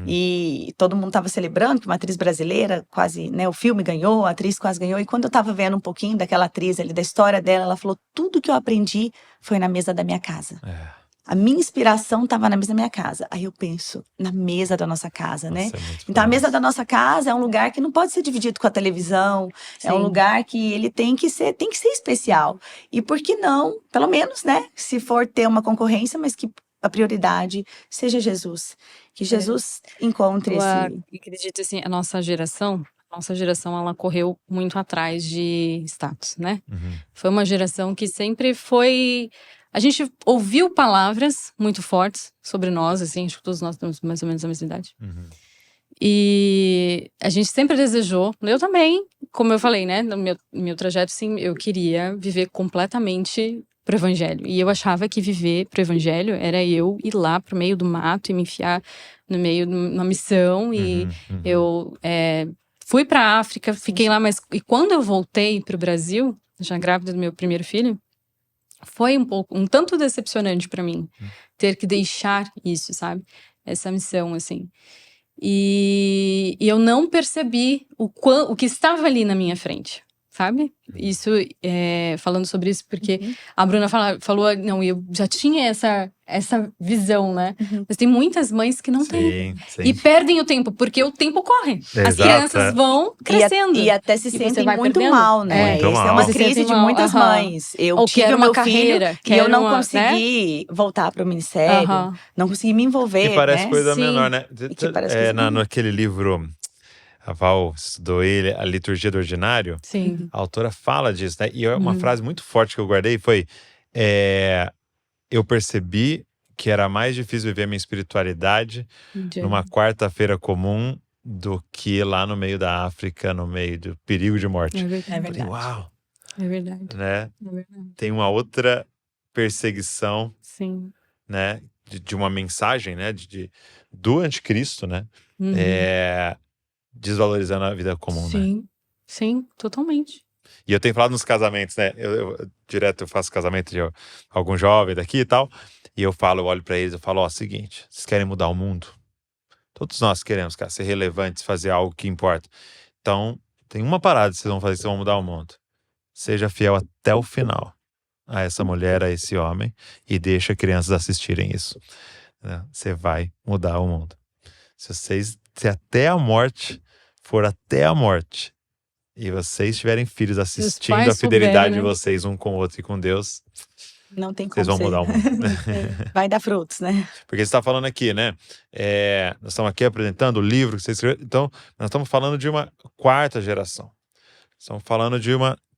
e todo mundo estava celebrando que uma atriz brasileira quase, né, o filme ganhou, a atriz quase ganhou. E quando eu estava vendo um pouquinho daquela atriz ali, da história dela, ela falou, tudo que eu aprendi foi na mesa da minha casa. A minha inspiração estava na mesa da minha casa. Aí eu penso, na mesa da nossa casa, né? Então a mesa da nossa casa é um lugar que não pode ser dividido com a televisão. É um lugar que ele tem que ser especial. E por que não, pelo menos, né? Se for ter uma concorrência, mas que a prioridade seja Jesus. Que Jesus encontre esse… Eu acredito assim, a nossa geração, ela correu muito atrás de status, né? Foi uma geração que sempre foi… A gente ouviu palavras muito fortes sobre nós, assim, acho que todos nós temos mais ou menos a mesma idade. E a gente sempre desejou, eu também, como eu falei, né, no meu trajeto, sim, eu queria viver completamente pro evangelho. E eu achava que viver pro evangelho era eu ir lá pro meio do mato e me enfiar no meio de uma missão. E eu fui pra África, fiquei lá, mas… E quando eu voltei pro Brasil, já grávida do meu primeiro filho, foi um tanto decepcionante pra mim ter que deixar isso, sabe? Essa missão, assim. E eu não percebi o que estava ali na minha frente, sabe? Isso, falando sobre isso, porque a Bruna falou, não, eu já tinha essa visão, né? Mas tem muitas mães que não têm. E perdem o tempo, porque o tempo corre. As crianças vão crescendo. E até se sentem muito mal, né? Isso é uma crise de muitas mães. Eu tive o meu filho e eu não consegui voltar para o ministério, não consegui me envolver, e parece coisa Sim. menor, né? Naquele livro… A Val estudou a Liturgia do Ordinário. Sim. A autora fala disso, né? E uma frase muito forte que eu guardei foi… eu percebi que era mais difícil viver a minha espiritualidade numa quarta-feira comum do que lá no meio da África, no meio do perigo de morte. É verdade. Falei, uau! É verdade. Né? É verdade. Tem uma outra perseguição, Sim. né? De uma mensagem, né? Do anticristo, né? Desvalorizando a vida comum, Sim. né? Sim, totalmente. E eu tenho falado nos casamentos, né? Direto eu faço casamento de algum jovem daqui e tal. E eu olho pra eles, eu falo, seguinte, vocês querem mudar o mundo? Todos nós queremos, cara, ser relevantes, fazer algo que importa. Então, tem uma parada que vocês vão fazer, vocês vão mudar o mundo. Seja fiel até o final a essa mulher, a esse homem, e deixa crianças assistirem isso. Você vai mudar o mundo. Se até a morte for até a morte, e vocês tiverem filhos assistindo a fidelidade de vocês um com o outro e com Deus, Não tem como vocês vão ser. mudar o mundo. Vai dar frutos, né? Porque você está falando aqui, né? Nós estamos aqui apresentando o livro que você escreveu. Então, nós estamos falando de uma quarta geração. Estamos falando de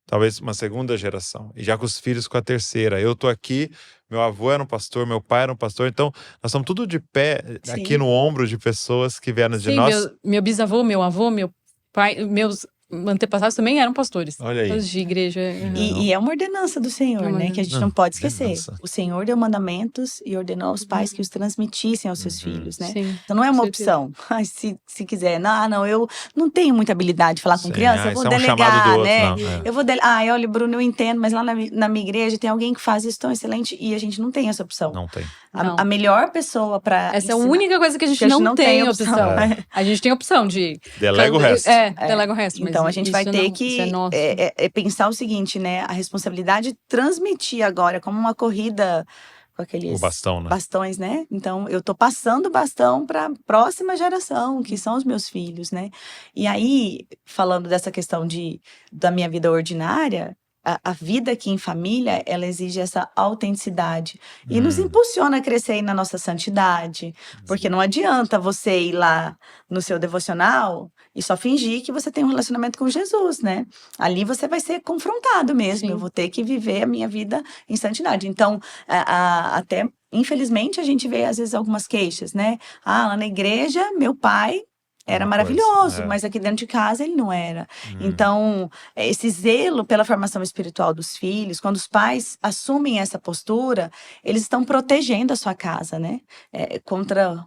talvez uma segunda geração. E já com os filhos com a terceira. Eu estou aqui, meu avô era um pastor, meu pai era um pastor. Então, nós estamos tudo de pé aqui no ombro de pessoas que vieram de nós. Meu bisavô, meu avô, meu pai, meus antepassados também eram pastores. Olha aí. Todos de igreja. E é uma ordenança do Senhor, né? Que a gente não pode esquecer. O Senhor deu mandamentos e ordenou aos pais que os transmitissem aos seus filhos, né? Sim. Então não é uma opção. Se quiser, não, eu não tenho muita habilidade de falar com criança, eu vou delegar, né? Eu vou olha, Bruno, eu entendo, mas lá na minha igreja tem alguém que faz isso tão excelente e a gente não tem essa opção. Não tem. A melhor pessoa para essa é a única coisa que a gente não tem opção. A gente tem opção de... Delega o resto. Delega o resto. Então a gente vai ter que pensar o seguinte, né? A responsabilidade de transmitir agora, como uma corrida com aqueles bastões, né? Então eu tô passando o bastão para a próxima geração, que são os meus filhos, né? E aí, falando dessa questão da minha vida ordinária, a vida aqui em família, ela exige essa autenticidade e nos impulsiona a crescer aí na nossa santidade, porque não adianta você ir lá no seu devocional e só fingir que você tem um relacionamento com Jesus, né? Ali você vai ser confrontado mesmo. Sim. Eu vou ter que viver a minha vida em santidade. Então, até infelizmente a gente vê às vezes algumas queixas, né? Lá na igreja, meu pai era maravilhoso, mas aqui dentro de casa ele não era. Então, esse zelo pela formação espiritual dos filhos, quando os pais assumem essa postura, eles estão protegendo a sua casa, né? Contra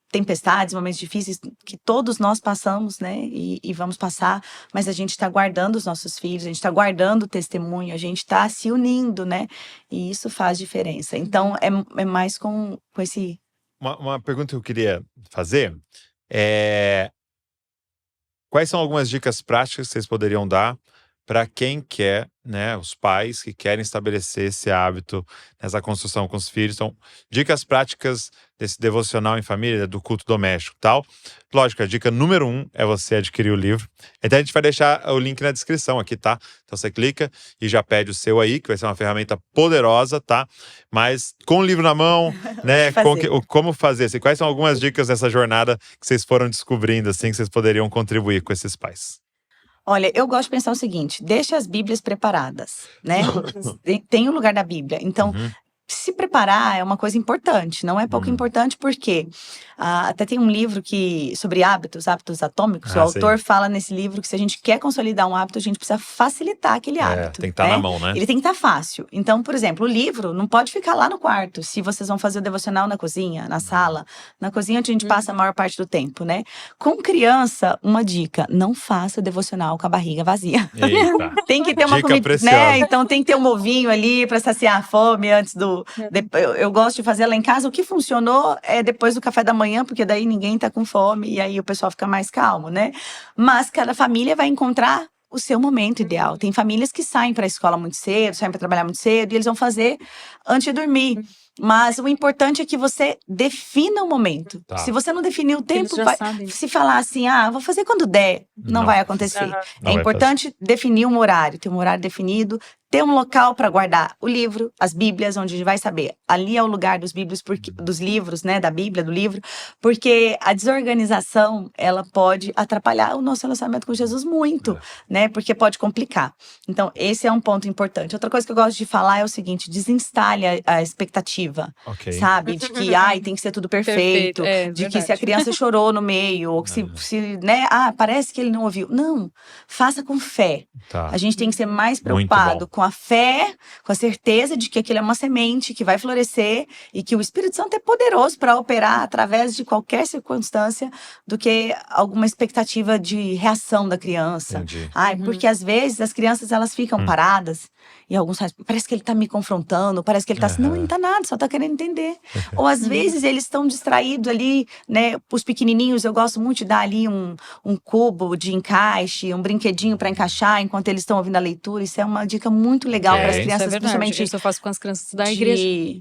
tempestades, momentos difíceis que todos nós passamos, né? E vamos passar, mas a gente está guardando os nossos filhos, a gente está guardando o testemunho, a gente está se unindo, né? E isso faz diferença. Então, é mais com esse... Uma pergunta que eu queria fazer... Quais são algumas dicas práticas que vocês poderiam dar para quem quer, né, os pais que querem estabelecer esse hábito nessa construção com os filhos? Então, dicas práticas desse devocional em família, do culto doméstico e tal. Lógico, a dica número 1 é você adquirir o livro. Então a gente vai deixar o link na descrição aqui, tá? Então você clica e já pede o seu aí, que vai ser uma ferramenta poderosa, tá? Mas com o livro na mão, né? Como fazer? Quais são algumas dicas dessa jornada que vocês foram descobrindo, assim, que vocês poderiam contribuir com esses pais? Olha, eu gosto de pensar o seguinte, deixa as Bíblias preparadas, né? Tem o lugar da Bíblia. Então, se preparar é uma coisa importante, não é pouco importante, porque até tem um livro sobre hábitos atômicos. O autor fala nesse livro que se a gente quer consolidar um hábito, a gente precisa facilitar aquele hábito. Tem que estar na mão, né? Ele tem que estar fácil. Então, por exemplo, o livro não pode ficar lá no quarto, se vocês vão fazer o devocional na cozinha, na sala. Na cozinha onde a gente passa a maior parte do tempo, né? Com criança, uma dica, não faça o devocional com a barriga vazia. Tem que ter uma comida, né? Então tem que ter um ovinho ali para saciar a fome antes do... Eu gosto de fazer lá em casa. O que funcionou é depois do café da manhã, porque daí ninguém tá com fome e aí o pessoal fica mais calmo, né? Mas cada família vai encontrar o seu momento ideal. Tem famílias que saem para a escola muito cedo, saem para trabalhar muito cedo e eles vão fazer antes de dormir. Mas o importante é que você defina o momento. Se você não definir o tempo, se falar assim, vou fazer quando der, não vai acontecer. É importante definir um horário, ter um horário definido, ter um local para guardar o livro, as Bíblias, onde a gente vai saber. Ali é o lugar dos livros, né, da Bíblia, do livro, porque a desorganização, ela pode atrapalhar o nosso relacionamento com Jesus muito, né, porque pode complicar. Então, esse é um ponto importante. Outra coisa que eu gosto de falar é o seguinte, desinstale a expectativa, sabe? De que, tem que ser tudo perfeito, de que se a criança chorou no meio, ou que se né, parece que ele não ouviu. Não, faça com fé. A gente tem que ser mais preocupado com a fé, com a certeza de que aquilo é uma semente que vai florescer e que o Espírito Santo é poderoso para operar através de qualquer circunstância do que alguma expectativa de reação da criança. Porque às vezes as crianças elas ficam paradas e alguns parece que ele está me confrontando, parece que ele está assim, não, ele não está nada, só está querendo entender. Ou às vezes eles estão distraídos ali, né, os pequenininhos, eu gosto muito de dar ali um cubo de encaixe, um brinquedinho para encaixar enquanto eles estão ouvindo a leitura, isso é uma dica muito muito legal para as crianças, isso é principalmente. Isso eu faço com as crianças da igreja.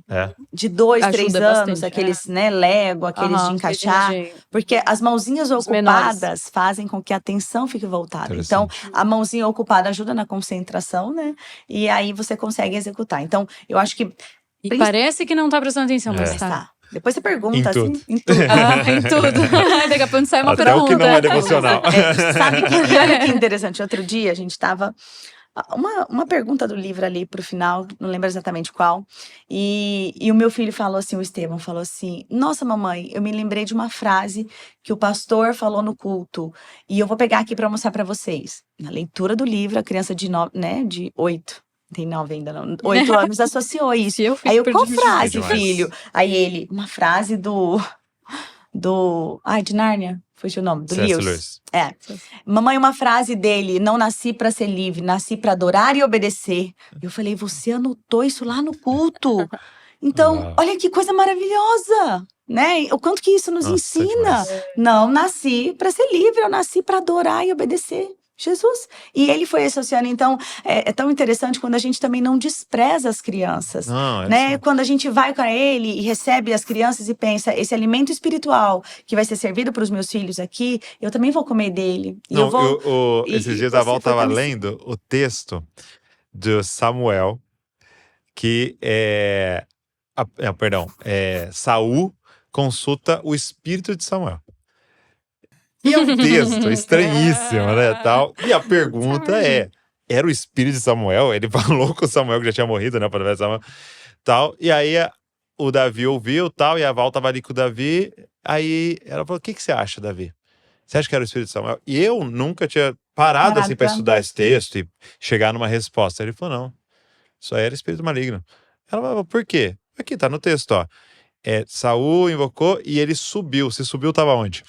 De 2, 3 anos, bastante, aqueles, né, Lego, aqueles de encaixar. Porque as mãozinhas ocupadas fazem com que a atenção fique voltada. Então, a mãozinha ocupada ajuda na concentração, né? E aí você consegue executar. Então, eu acho que. E parece que não tá prestando atenção, mas tá. Depois você pergunta, em assim. Tudo. Em tudo. Em tudo. Daqui a pouco sai uma Até pergunta. o que não é devocional. Sabe que, olha que interessante. Outro dia, a gente tava. Uma pergunta do livro ali pro final, não lembro exatamente qual. E o meu filho falou assim, o Estevão falou assim: nossa, mamãe, eu me lembrei de uma frase que o pastor falou no culto. E eu vou pegar aqui para mostrar para vocês. Na leitura do livro, a criança de 8. Tem 9 ainda não. 8 anos associou isso. Aí eu, qual frase, filho? Aí ele, uma frase de Nárnia, foi o nome, do Lewis. Mamãe, uma frase dele: não nasci para ser livre, nasci para adorar e obedecer. Eu falei, você anotou isso lá no culto? Então, olha que coisa maravilhosa, né? O quanto que isso nos ensina. Não nasci para ser livre, eu nasci para adorar e obedecer Jesus. E ele foi associando. Então, é tão interessante quando a gente também não despreza as crianças, né? Quando a gente vai com ele e recebe as crianças e pensa, esse alimento espiritual que vai ser servido para os meus filhos aqui, eu também vou comer dele. Esses dias a Val estava lendo o texto de Samuel, que Saul consulta o espírito de Samuel. E é um texto estranhíssimo, né, tal. E a pergunta era o espírito de Samuel? Ele falou com o Samuel, que já tinha morrido, né, para Samuel, tal. E aí o Davi ouviu, tal, e a Val tava ali com o Davi. Aí ela falou, o que você acha, Davi? Você acha que era o espírito de Samuel? E eu nunca tinha parado assim para estudar esse texto e chegar numa resposta. Ele falou, não, isso aí era espírito maligno. Ela falou, por quê? Aqui, tá no texto, ó. Saul invocou e ele subiu. Se subiu, tava onde?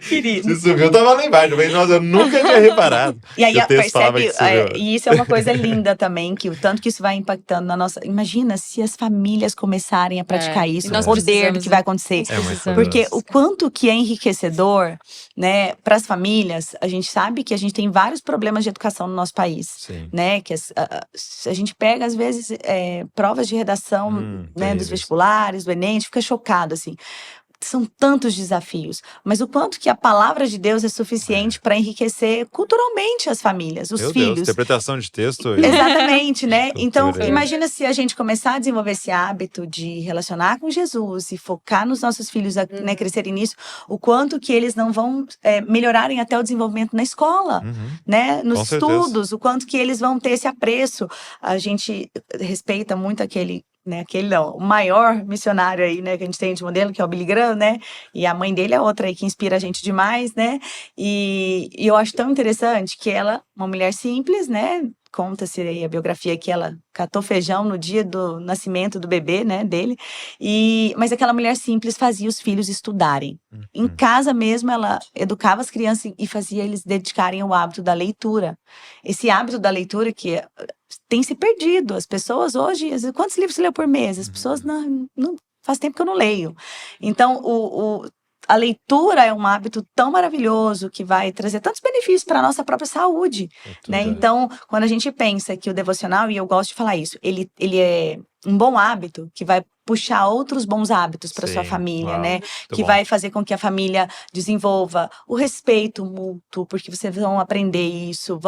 Querido. Se subiu, tava lá embaixo. Nossa, eu nunca tinha reparado. E aí, percebe, e isso é uma coisa linda também, que o tanto que isso vai impactando na nossa. Imagina se as famílias começarem a praticar isso, o poder do que vai acontecer. Porque o quanto que é enriquecedor, né, para as famílias. A gente sabe que a gente tem vários problemas de educação no nosso país, né? Que a gente pega, às vezes, provas de redação, né, dos vestibulares, do Enem, a gente fica chocado, assim. São tantos desafios, mas o quanto que a palavra de Deus é suficiente para enriquecer culturalmente as famílias, os filhos. Interpretação de texto. Exatamente, né? Então, imagina se a gente começar a desenvolver esse hábito de relacionar com Jesus e focar nos nossos filhos, né, crescerem nisso, o quanto que eles não vão melhorarem até o desenvolvimento na escola, né? Nos estudos, o quanto que eles vão ter esse apreço. A gente respeita muito o maior missionário aí, né, que a gente tem de modelo, que é o Billy Graham, né, e a mãe dele é outra aí que inspira a gente demais, né, e eu acho tão interessante que ela, uma mulher simples, né, conta-se aí a biografia que ela catou feijão no dia do nascimento do bebê, né, dele, mas aquela mulher simples fazia os filhos estudarem. Em casa mesmo, ela educava as crianças e fazia eles dedicarem ao hábito da leitura. Esse hábito da leitura que tem se perdido. As pessoas hoje, quantos livros você lê por mês? As pessoas não faz tempo que eu não leio. Então, a leitura é um hábito tão maravilhoso que vai trazer tantos benefícios para a nossa própria saúde, né? Então, quando a gente pensa que o devocional, e eu gosto de falar isso, ele é um bom hábito que vai puxar outros bons hábitos para sua família, né? Que vai fazer com que a família desenvolva o respeito mútuo, porque vocês vão aprender isso,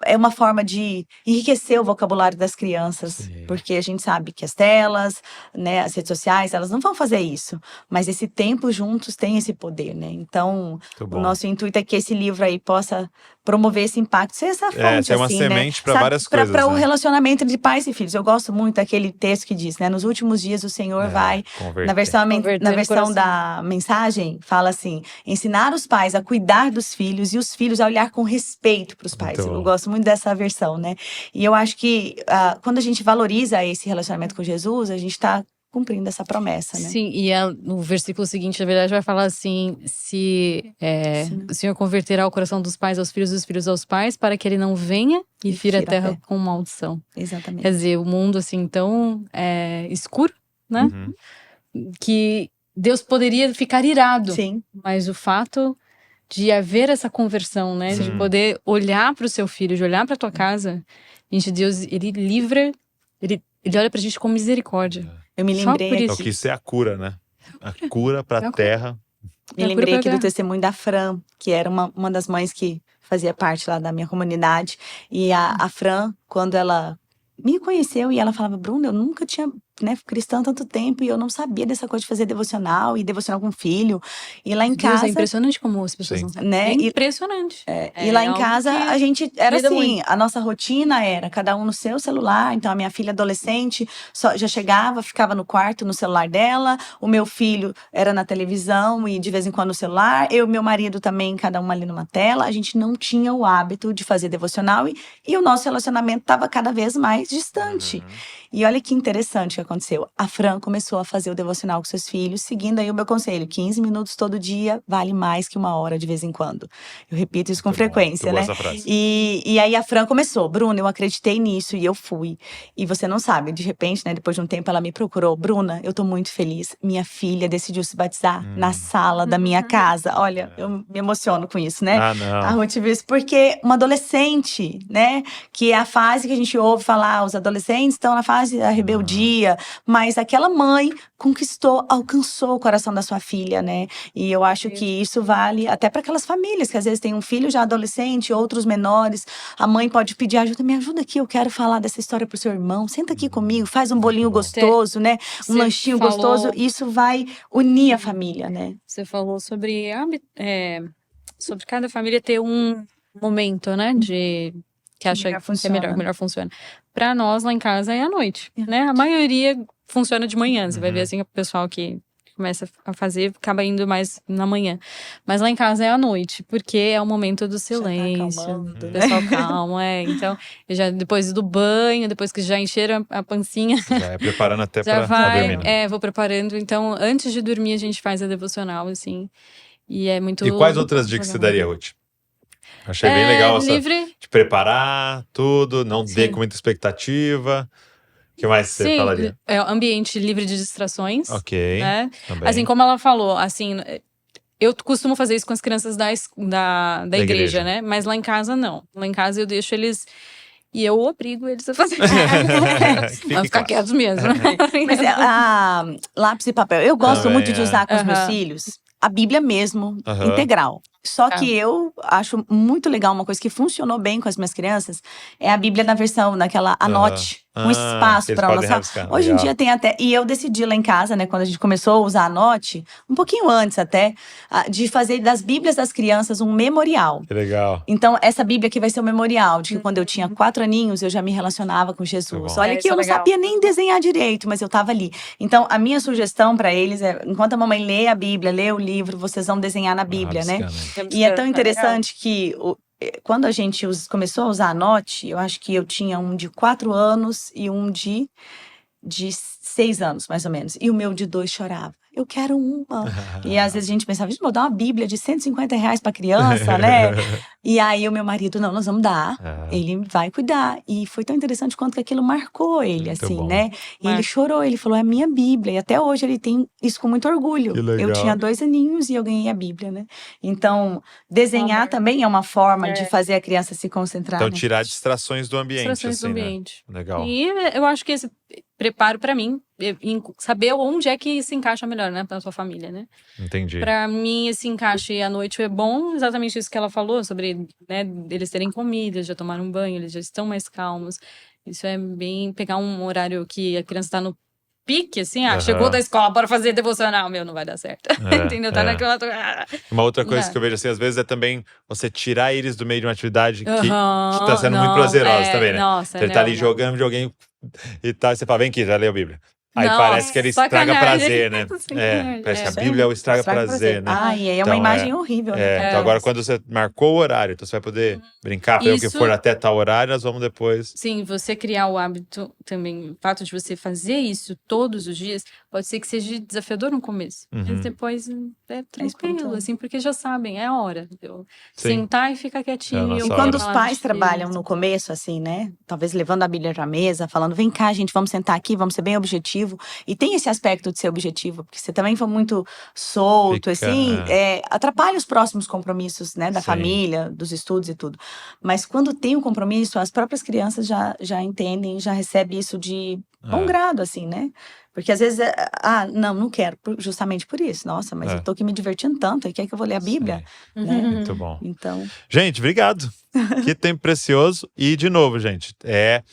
é uma forma de enriquecer o vocabulário das crianças, porque a gente sabe que as telas, né, as redes sociais, elas não vão fazer isso, mas esse tempo juntos tem esse poder, né? Então, o nosso intuito é que esse livro aí possa promover esse impacto, ser essa fonte, ser uma semente para várias coisas, para o relacionamento entre pais e filhos. Eu gosto muito daquele texto que diz, né, nos últimos dias o Senhor vai, na versão da mensagem, fala assim, ensinar os pais a cuidar dos filhos e os filhos a olhar com respeito para os pais. Eu gosto muito dessa versão, né? E eu acho que quando a gente valoriza esse relacionamento com Jesus, a gente está cumprindo essa promessa, né? Sim, e no versículo seguinte, na verdade, vai falar assim, se o Senhor converterá o coração dos pais aos filhos, dos filhos aos pais, para que ele não venha e fira a terra com maldição. Exatamente. Quer dizer, o mundo, assim, tão escuro, né? Que Deus poderia ficar irado. Sim. Mas o fato de haver essa conversão, né? De poder olhar para o seu filho, de olhar para tua casa. Gente, Deus, ele livra, ele olha pra gente com misericórdia. Eu me lembrei Então que isso é a cura, né? A cura pra terra. Me lembrei aqui do testemunho da Fran, que era uma das mães que fazia parte lá da minha comunidade. E a Fran, quando ela me conheceu, e ela falava, Bruna, eu nunca tinha, né, cristã há tanto tempo, e eu não sabia dessa coisa de fazer devocional, e devocional com filho. E lá em casa... É impressionante como as pessoas não sabem. Né? É impressionante. E lá em casa, a gente era assim, a nossa rotina era cada um no seu celular. Então, a minha filha adolescente já chegava, ficava no quarto, no celular dela. O meu filho era na televisão e de vez em quando no celular. Eu e meu marido também, cada um ali numa tela. A gente não tinha o hábito de fazer devocional e o nosso relacionamento estava cada vez mais distante. E olha que interessante o que aconteceu. A Fran começou a fazer o devocional com seus filhos, seguindo aí o meu conselho. 15 minutos todo dia vale mais que 1 hora de vez em quando. Eu repito isso com frequência, né? E aí a Fran começou. Bruna, eu acreditei nisso e eu fui. E você não sabe, de repente, né? Depois de um tempo ela me procurou. Bruna, eu tô muito feliz. Minha filha decidiu se batizar na sala da minha casa. Olha, eu me emociono com isso, né? A Ruth viu isso. Porque uma adolescente, né? Que é a fase que a gente ouve falar, os adolescentes estão na fase da rebeldia. Mas aquela mãe alcançou o coração da sua filha, né? E eu acho que isso vale até para aquelas famílias que às vezes tem um filho já adolescente, outros menores. A mãe pode pedir ajuda, me ajuda aqui, eu quero falar dessa história pro seu irmão. Senta aqui comigo, faz um bolinho gostoso, né? Um lanchinho gostoso. Isso vai unir a família, né? Você falou sobre cada família ter um momento, né? Que acha que é melhor funciona. Pra nós, lá em casa, é à noite, né? A maioria funciona de manhã. Você vai ver assim, o pessoal que começa a fazer, acaba indo mais na manhã. Mas lá em casa é à noite, porque é o momento do silêncio. O pessoal calma, Então, depois do banho, depois que já encheram a pancinha... Já é preparando até pra dormir, né? Vou preparando. Então, antes de dormir, a gente faz a devocional, assim. E é muito... E quais outras dicas você daria, Ruth? Achei bem legal essa de preparar tudo, não ver com muita expectativa. O que mais você falaria? É um ambiente livre de distrações. Ok. Né? Assim, como ela falou, assim, eu costumo fazer isso com as crianças da igreja, né? Mas lá em casa, não. Lá em casa eu deixo eles... E eu obrigo eles a fazer. Vão ficar quietos mesmo. Mas lápis e papel. Eu gosto muito de usar com os meus filhos a Bíblia mesmo, integral. Só que eu acho muito legal, uma coisa que funcionou bem com as minhas crianças, é a Bíblia na versão, naquela anote, um espaço para anotar. Hoje em dia tem até, e eu decidi lá em casa, né, quando a gente começou a usar anote, um pouquinho antes até, de fazer das Bíblias das crianças um memorial. Que legal. Então, essa Bíblia aqui vai ser um memorial, de que quando eu tinha 4 aninhos, eu já me relacionava com Jesus. Olha que eu não sabia nem desenhar direito, mas eu tava ali. Então, a minha sugestão para eles é, enquanto a mamãe lê a Bíblia, lê o livro, vocês vão desenhar na Bíblia, né? E é tão interessante que quando a gente começou a usar a Anote, eu acho que eu tinha um de 4 anos e um de 6 anos, mais ou menos. E o meu de 2 chorava. Eu quero uma. E às vezes a gente pensava, vou dar uma Bíblia de R$150 pra criança, né? E aí o meu marido, não, nós vamos dar. Ele vai cuidar. E foi tão interessante quanto que aquilo marcou ele, muito assim, bom. Né? E ele chorou, ele falou, é a minha Bíblia. E até hoje ele tem isso com muito orgulho. Eu tinha 2 aninhos e eu ganhei a Bíblia, né? Então, desenhar também é uma forma de fazer a criança se concentrar. Então, tirar distrações do ambiente. Distrações do ambiente. Né? Legal. E eu acho que esse preparo pra mim, saber onde é que se encaixa melhor, né, pra sua família, né? Entendi. Pra mim, esse encaixe à noite é bom, exatamente isso que ela falou, sobre, né, eles terem comida, já tomaram um banho, eles já estão mais calmos. Isso é bem pegar um horário que a criança tá no pique, assim, chegou da escola, bora fazer devocional, não vai dar certo. Entendeu? Tá naquela... Uma outra coisa que eu vejo assim, às vezes, é também você tirar eles do meio de uma atividade que tá sendo muito prazerosa também, né? Nossa, ele tá ali jogando videogame e tal, e você fala, vem aqui, já leu a Bíblia. Aí parece que ele estraga prazer, né? Parece que a Bíblia é o estraga prazer, né? E aí é uma imagem horrível. Então agora quando você marcou o horário, então você vai poder brincar, fazer o que for até tal horário, nós vamos depois. Sim, você criar o hábito também, o fato de você fazer isso todos os dias, Pode ser que seja desafiador no começo, mas depois é tranquilo, assim, porque já sabem, é a hora de eu sentar e ficar quietinho. E quando os pais trabalham no começo, assim, né? Talvez levando a Bíblia pra mesa, falando, vem cá, gente, vamos sentar aqui, vamos ser bem objetivo. E tem esse aspecto de ser objetivo, porque você também foi muito solto, assim, atrapalha os próximos compromissos, né? Da família, dos estudos e tudo. Mas quando tem um compromisso, as próprias crianças já entendem, já recebem isso de bom grado, assim, né? Porque às vezes, não quero, justamente por isso. Nossa, mas eu tô aqui me divertindo tanto, e quer que eu vou ler a Bíblia? Né? Muito bom. Então... Gente, obrigado. Que tempo precioso. E, de novo, gente, é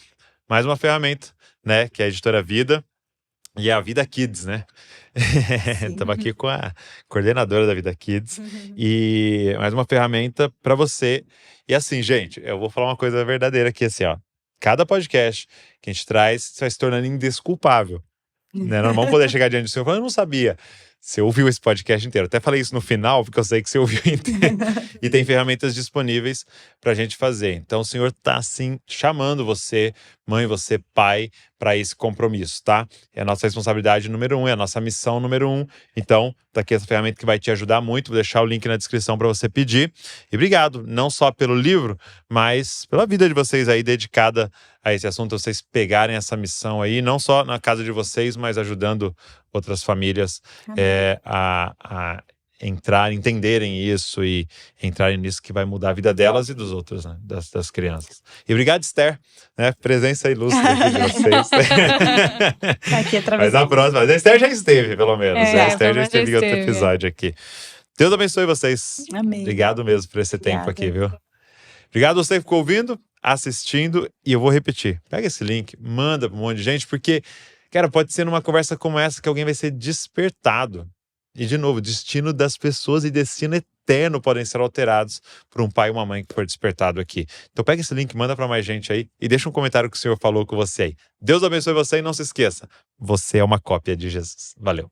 mais uma ferramenta, né? Que é a Editora Vida e a Vida Kids, né? Estamos aqui com a coordenadora da Vida Kids. E mais uma ferramenta para você. E assim, gente, eu vou falar uma coisa verdadeira aqui, assim, ó. Cada podcast que a gente traz vai se tornando indesculpável. Né? Nós não vamos poder chegar diante do Senhor e falar, eu não sabia. Você ouviu esse podcast inteiro. Até falei isso no final, porque eu sei que você ouviu inteiro. E tem ferramentas disponíveis para a gente fazer. Então, o Senhor está, assim, chamando você, mãe, você, pai, para esse compromisso, tá? É a nossa responsabilidade número 1, é a nossa missão número 1. Então, tá aqui essa ferramenta que vai te ajudar muito. Vou deixar o link na descrição para você pedir. E obrigado, não só pelo livro, mas pela vida de vocês aí dedicada a esse assunto, vocês pegarem essa missão aí, não só na casa de vocês, mas ajudando outras famílias a entenderem isso e entrarem nisso que vai mudar a vida delas e dos outros, né? Das crianças. E obrigado, Esther, né? Presença ilustre aqui de vocês. Tá aqui mas a próxima, a Esther já esteve, pelo menos. A Esther já esteve em outro episódio aqui. Deus abençoe vocês. Amém. Obrigado mesmo por esse tempo aqui, viu? Obrigado a você que ficou ouvindo, assistindo, e eu vou repetir. Pega esse link, manda para um monte de gente, porque, cara, pode ser numa conversa como essa que alguém vai ser despertado. E, de novo, destino das pessoas e destino eterno podem ser alterados por um pai e uma mãe que for despertado aqui. Então pega esse link, manda para mais gente aí e deixa um comentário que o Senhor falou com você aí. Deus abençoe você e não se esqueça, você é uma cópia de Jesus. Valeu.